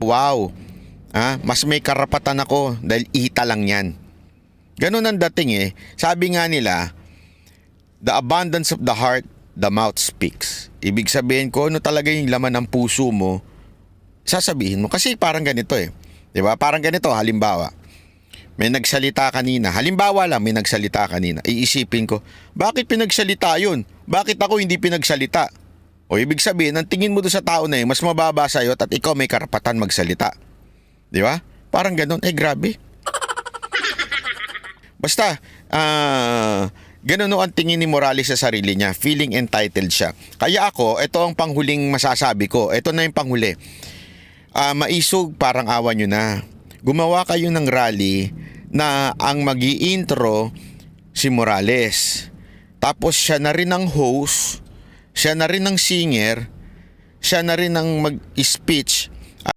wow, mas may karapatan ako dahil ita lang yan. Ganun ang dating eh. Sabi nga nila, the abundance of the heart, the mouth speaks. Ibig sabihin ko, ano talaga yung laman ng puso mo, sasabihin mo. Kasi parang ganito eh. Diba? Parang ganito, halimbawa. May nagsalita kanina. Halimbawa lang, may nagsalita kanina. Iisipin ko, bakit pinagsalita yun? Bakit ako hindi pinagsalita? O ibig sabihin, ang tingin mo doon sa tao na yun, mas mababa sa'yo at ikaw may karapatan magsalita. Di ba? Parang ganun. Grabe. Basta, ganun ang tingin ni Morales sa sarili niya. Feeling entitled siya. Kaya ako, ito ang panghuling masasabi ko. Ito na yung panghuli. Maisog, parang awa nyo na. Gumawa kayo ng rally na ang mag-i-intro si Morales. Tapos siya na rin ang host, siya na rin ang singer, siya na rin ang mag-speech